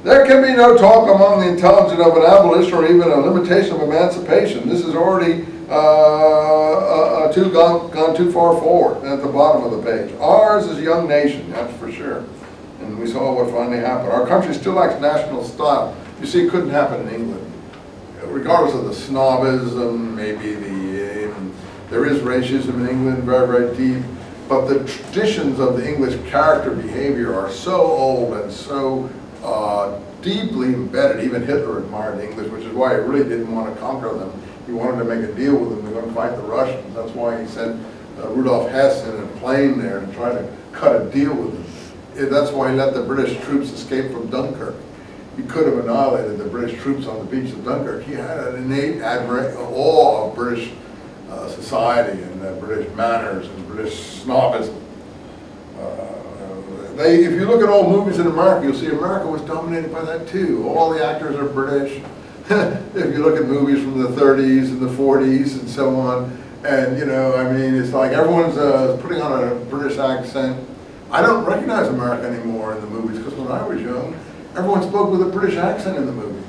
There can be no talk among the intelligent of an abolition or even a limitation of emancipation. This is already gone too far forward at the bottom of the page. Ours is a young nation, that's for sure. And we saw what finally happened. Our country still lacks national style. You see, it couldn't happen in England. Regardless of the snobism, maybe there is racism in England, very, very deep. But the traditions of the English character behavior are so old and so deeply embedded. Even Hitler admired the English, which is why he really didn't want to conquer them. He wanted to make a deal with them. They were going to fight the Russians. That's why he sent Rudolf Hess in a plane there to try to cut a deal with them. That's why he let the British troops escape from Dunkirk. He could have annihilated the British troops on the beach of Dunkirk. He had an innate awe of British society and British manners and British snobism. If you look at old movies in America, you'll see America was dominated by that too. All the actors are British. If you look at movies from the 30s and the 40s and so on, and you know, I mean, it's like everyone's putting on a British accent. I don't recognize America anymore in the movies because when I was young, everyone spoke with a British accent in the movies.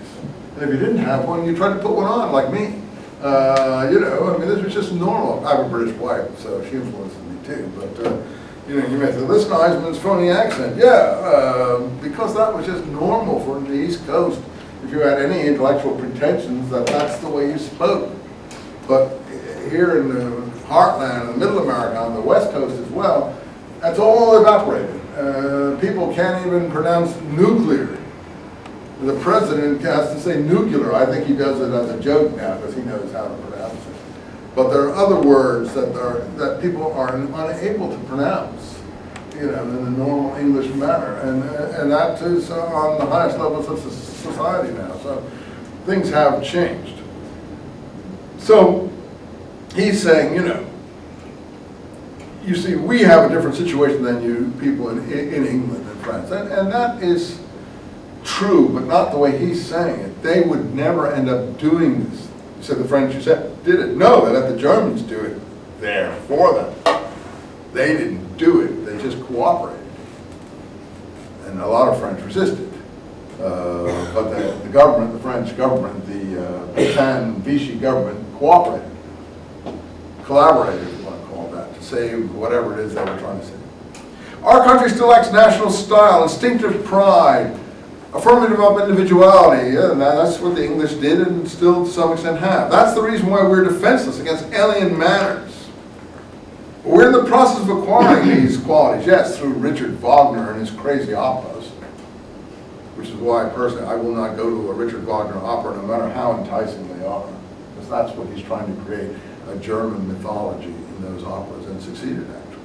And if you didn't have one, you tried to put one on, like me. You know, I mean, this was just normal. I have a British wife, so she influences me too. But you know, you may say, listen to Eisenman's phony accent. Yeah, because that was just normal for the East Coast. If you had any intellectual pretensions, that's the way you spoke. But here in the heartland, in the middle America, on the West Coast as well, that's all evaporated. People can't even pronounce nuclear. The president has to say nuclear. I think he does it as a joke now because he knows how to pronounce it. But there are other words that people are unable to pronounce, you know, in the normal English manner, and that is on the highest levels of society now. So things have changed. So he's saying, you know, you see, we have a different situation than you people in England and France, and that is true, but not the way he's saying it. They would never end up doing this. You said the French, you said, did it? No, they let the Germans do it there for them. They didn't do it, they just cooperated. And a lot of French resisted. But the government, the French government, the Pétain Vichy government cooperated, collaborated, if you want to call it that, to save whatever it is they were trying to save. Our country still lacks national style, instinctive pride, affirmative of individuality, and that's what the English did and still to some extent have. That's the reason why we're defenseless against alien manners. We're in the process of acquiring these qualities, yes, through Richard Wagner and his crazy operas, which is why personally I will not go to a Richard Wagner opera no matter how enticing they are, because that's what he's trying to create, a German mythology in those operas, and succeeded actually.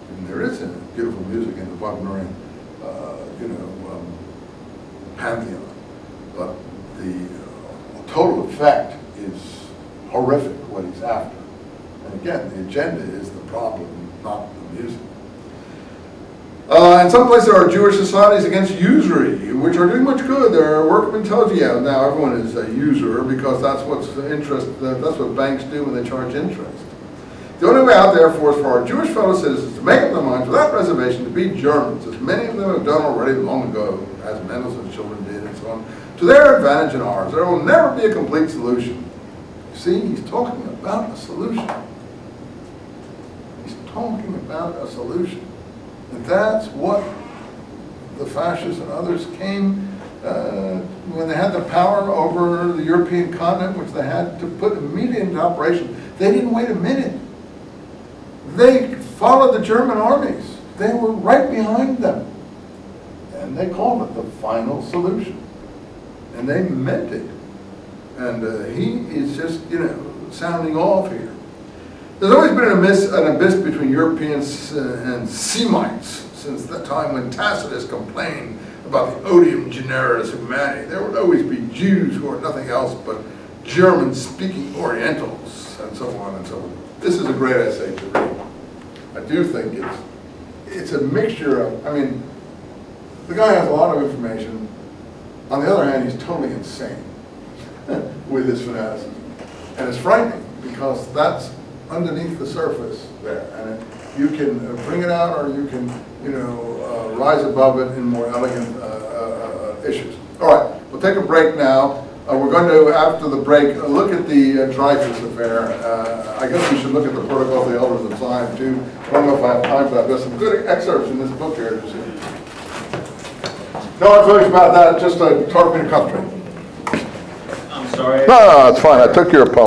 And there is beautiful music in the Wagnerian, you know, pantheon, but the total effect is horrific, what he's after. And again, the agenda is the problem, not the music. In some places there are Jewish societies against usury, which are doing much good. There are workmen tells you, yeah, now everyone is a usurer because that's what's that's what banks do when they charge interest. The only way out, therefore, is for our Jewish fellow citizens to make up their minds without reservation to be Germans, as many of them have done already long ago, as Mendelssohn's children did, and so on, to their advantage and ours. There will never be a complete solution. See, he's talking about a solution. He's talking about a solution. And that's what the fascists and others came, when they had the power over the European continent, which they had to put immediately into operation. They didn't wait a minute. They followed the German armies. They were right behind them. And they called it the final solution. And they meant it. And he is just, you know, sounding off here. There's always been an abyss between Europeans and Semites since the time when Tacitus complained about the odium generis humanity. There would always be Jews who are nothing else but German-speaking Orientals, and so on and so on. This is a great essay to read. I do think it's a mixture of, I mean, the guy has a lot of information. On the other hand, he's totally insane with his fanaticism. And it's frightening because that's underneath the surface there. And you can bring it out, or you can, you know, rise above it in more elegant issues. All right, we'll take a break now. We're going to, after the break, look at the Dreyfus affair. I guess we should look at the Protocol of the Elders of Zion, too. I don't know if I have time for that. There's some good excerpts in this book here. No hard feelings about that, just a tarping country. I'm sorry. No, it's fine. I took your apology.